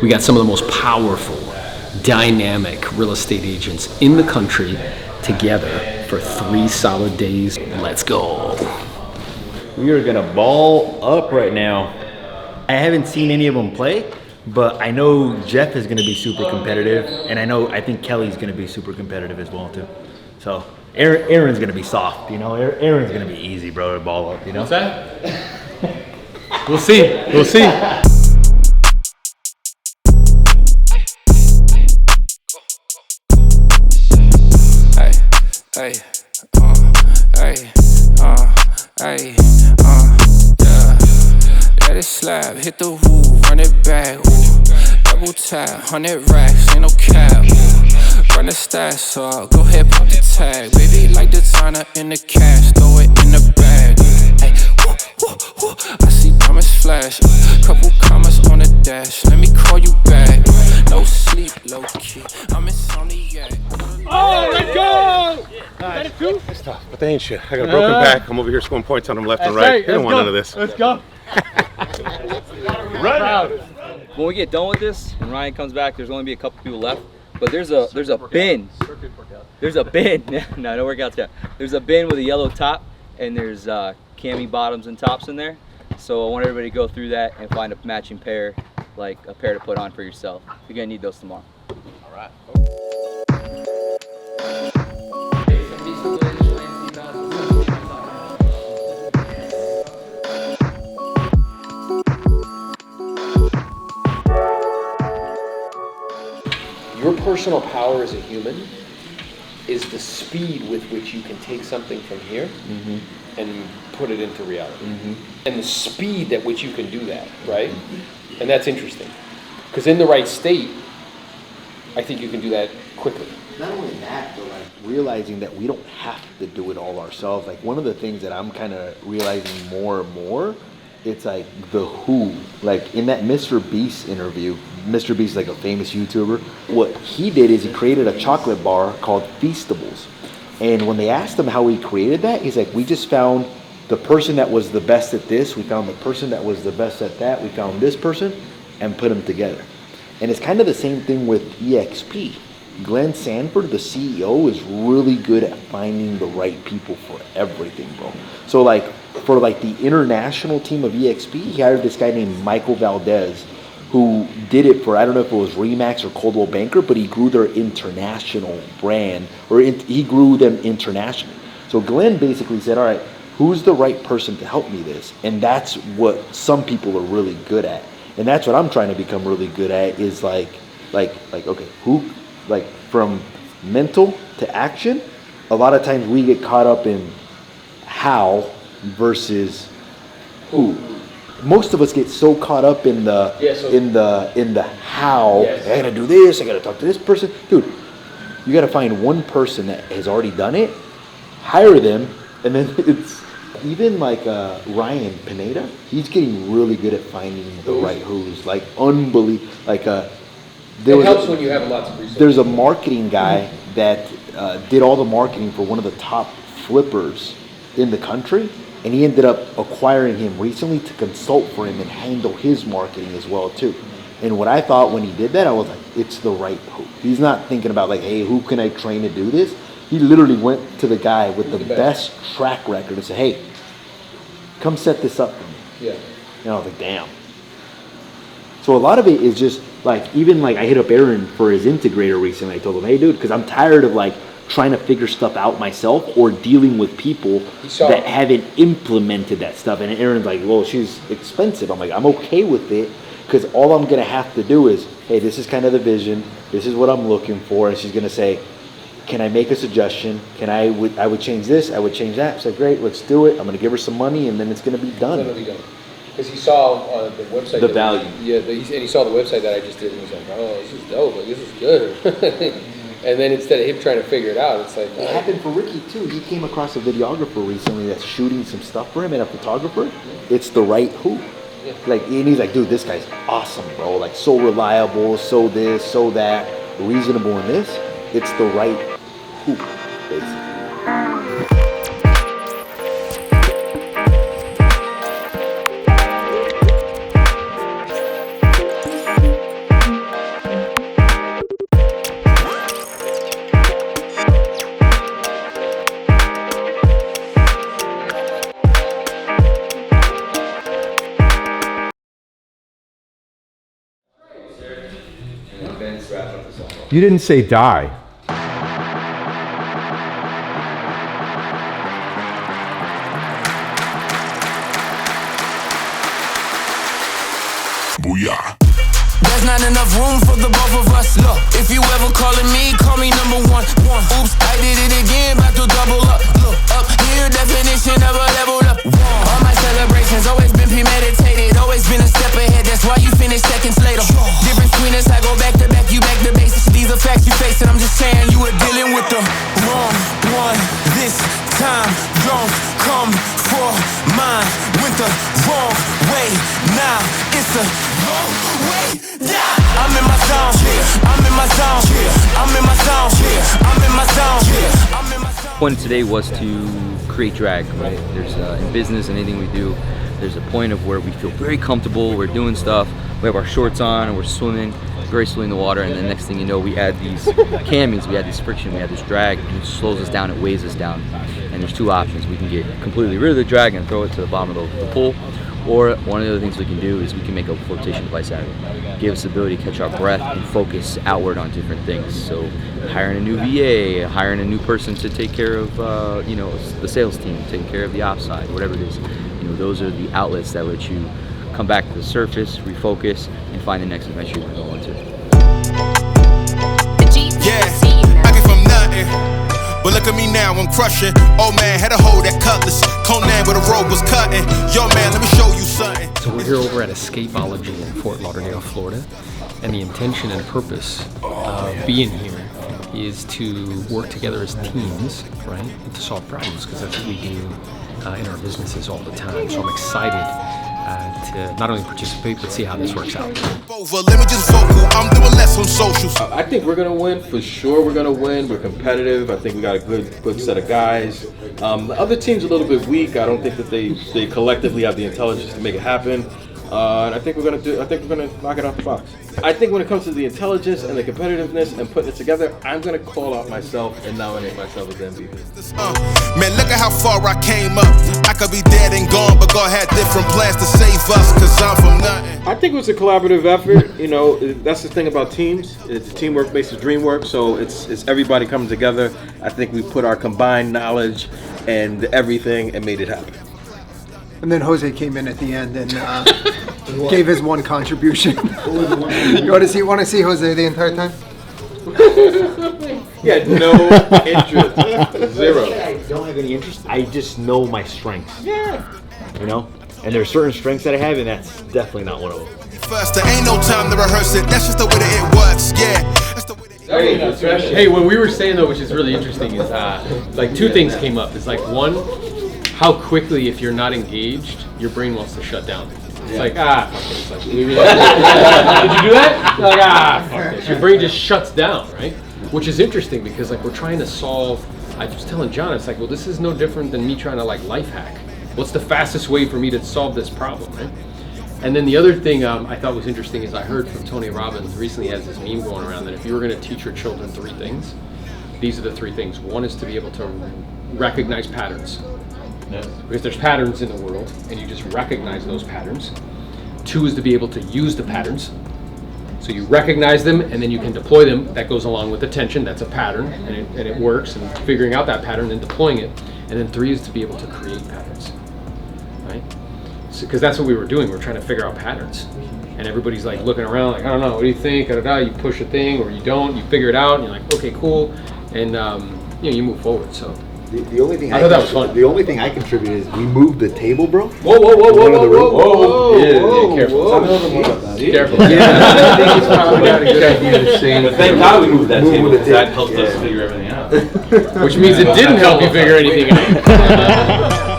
We got some of the most powerful, dynamic real estate agents in the country together for 3 solid days. Let's go. We are gonna ball up right now. I haven't seen any of them play, but I know Jeff is gonna be super competitive, and I think Kelly's gonna be super competitive as well too. So Aaron's gonna be soft, you know. Aaron's gonna be easy, bro, to ball up, you know. What's that? We'll see. We'll see. Hey, hey, yeah. Let it slap, hit the woo, run it back, ooh. Double tap, 100 racks, ain't no cap, ooh. Run the stats up, go ahead, pop the tag. Baby, like designer in the cash, throw it in the bag. Ay, woo, woo, woo. I see diamonds flash, couple commas on the dash. Let me call you back. No sleep, low key. I'm insomniac. Oh, let's go! That it too? It's tough, but they ain't shit. I got a broken back. I'm over here scoring points on them left and right. They don't want none of this. Let's go. Run. When we get done with this and Ryan comes back, there's only be a couple people left. But there's a bin. There's a bin. No workouts yet. There's a bin with a yellow top, and there's cami bottoms and tops in there. So I want everybody to go through that and find a matching pair, like a pair to put on for yourself. You're gonna need those tomorrow. All right. Your personal power as a human is the speed with which you can take something from here and put it into reality. And the speed at which you can do that, right? And that's interesting. Because in the right state, I think you can do that quickly. Not only that, but like realizing that we don't have to do it all ourselves. Like one of the things that I'm kind of realizing more and more, it's like the who. Like in that Mr. Beast interview, Mr. Beast is like a famous YouTuber. What he did is he created a chocolate bar called Feastables. And when they asked him how he created that, he's like, we just found the person that was the best at this, we found the person that was the best at that, we found this person, and put them together. And it's kind of the same thing with EXP. Glenn Sanford, the CEO, is really good at finding the right people for everything, bro. So like for like the international team of EXP, he hired this guy named Michael Valdez, who did it for, I don't know if it was Remax or Coldwell Banker, but he grew their international brand, or he grew them internationally. So Glenn basically said, all right, who's the right person to help me this? And that's what some people are really good at. And that's what I'm trying to become really good at, is like, okay, who, like from mental to action, a lot of times we get caught up in how versus who. Most of us get so caught up in the in the how. Yes. I gotta do this, I gotta talk to this person. Dude, you gotta find one person that has already done it, hire them, and then it's even like Ryan Pineda, he's getting really good at finding the right who's, like unbelievable. Like it helps when you have lots of research. There's a marketing guy that did all the marketing for one of the top flippers in the country, and he ended up acquiring him recently to consult for him and handle his marketing as well too. And what I thought when he did that, I was like, it's the right who. He's not thinking about like, hey, who can I train to do this? He literally went to the guy with the best track record and said, hey, come set this up for me. Yeah. And I was like, damn. So a lot of it is just like, even like I hit up Aaron for his integrator recently. I told him, hey dude, because I'm tired of like trying to figure stuff out myself or dealing with people that haven't implemented that stuff. And Aaron's like, well, she's expensive. I'm like, I'm okay with it, because all I'm going to have to do is, hey, this is kind of the vision. This is what I'm looking for. And she's going to say, can I make a suggestion? I would change this. I would change that. It's like, great, let's do it. I'm going to give her some money, and then it's going to be done. It's going to be done. Because he saw on the website the value. And he saw the website that I just did, and he's like, oh, this is dope. Like, this is good. And then instead of him trying to figure it out, it's like... It happened for Ricky, too. He came across a videographer recently that's shooting some stuff for him, and a photographer. It's the right who. Yeah. Like, and he's like, dude, this guy's awesome, bro. Like, so reliable, so this, so that, reasonable in this. It's the right who, basically. You didn't say die. Booyah. There's not enough room for the both of us. Look, if you ever calling me, call me number one. Oops, I did it again, about to double up. Look, up here, definition of a level up. All my celebrations always been premeditated, always been a step ahead. That's why you finish seconds later. Difference between us, I go back to back, you back to basics. These are facts you face, and I'm just saying you were dealing with the wrong one. This time, don't come for mine. Went the wrong way, now it's the wrong way. I'm in my zone, I'm in my zone, I'm in my zone, I'm in my zone, I'm in my zone. The point of today was to create drag, right? There's in business and anything we do, there's a point of where we feel very comfortable, we're doing stuff, we have our shorts on and we're swimming gracefully in the water, and the next thing you know, we add these cammings, we add this friction, we add this drag, and it slows us down, it weighs us down. And there's two options. We can get completely rid of the drag and throw it to the bottom of the pool, or one of the other things we can do is we can make a flotation device out of it. Give us the ability to catch our breath and focus outward on different things. So hiring a new VA, hiring a new person to take care of the sales team, taking care of the ops side, whatever it is. Those are the outlets that let you come back to the surface, refocus, and find the next adventure you're going to. Yeah, I get from nothing, but look at me now, I'm crushing. Old man had a hold that cutlass. Conan with a rope was cutting. Yo man, let me show you something. So we're here over at Escapeology in Fort Lauderdale, Florida, and the intention and purpose of being here is to work together as teams, right, and to solve problems, because that's what we do in our businesses all the time. So I'm excited to not only participate, but see how this works out. Let me just vocal, I'm doing less on socials. I think we're gonna win for sure. We're gonna win. We're competitive. I think we got a good set of guys. The other team's a little bit weak. I don't think that they collectively have the intelligence to make it happen. And I think we're gonna knock it out the box. I think when it comes to the intelligence and the competitiveness and putting it together, I'm gonna call out myself and nominate myself as MVP. Man, look at how far I came up. I could be dead and gone, but God had different plans to save us, cause I'm from nothing. I think it was a collaborative effort. That's the thing about teams. It's teamwork makes the dream work. So it's everybody coming together. I think we put our combined knowledge and everything and made it happen. And then Jose came in at the end and gave his one contribution. You want to see Jose the entire time? Yeah, no interest, zero. I don't have any interest. I just know my strengths. Yeah. And there's certain strengths that I have, and that's definitely not one of them. First, there ain't no time to rehearse it. That's just the way that it works. Yeah. That's the way that Hey, what we were saying though, which is really interesting, is like two things came up. It's like one, how quickly, if you're not engaged, your brain wants to shut down. It's like, fuck it. It's like, did you do that? You're like, fuck this. Your brain just shuts down, right? Which is interesting because like we're trying to solve, I was telling John, it's like, well, this is no different than me trying to like life hack. What's the fastest way for me to solve this problem, right? And then the other thing I thought was interesting is I heard from Tony Robbins recently has this meme going around that if you were going to teach your children three things, these are the three things. One is to be able to recognize patterns. Because there's patterns in the world and you just recognize those patterns. Two is to be able to use the patterns. So you recognize them and then you can deploy them. That goes along with attention. That's a pattern and it works, and figuring out that pattern and deploying it. And then three is to be able to create patterns, right? Because that's what we were doing. We're trying to figure out patterns. And everybody's like looking around like, I don't know, what do you think? You push a thing or you don't, you figure it out and you're like, okay, cool. And you move forward, so. The only thing I thought that was fun. The only thing I contributed is we moved the table, bro. Whoa, careful. Careful. Yeah, I think it's probably not a good idea to say. Thank God we moved that table, because that helped us figure everything out. Which means it didn't help you figure anything out.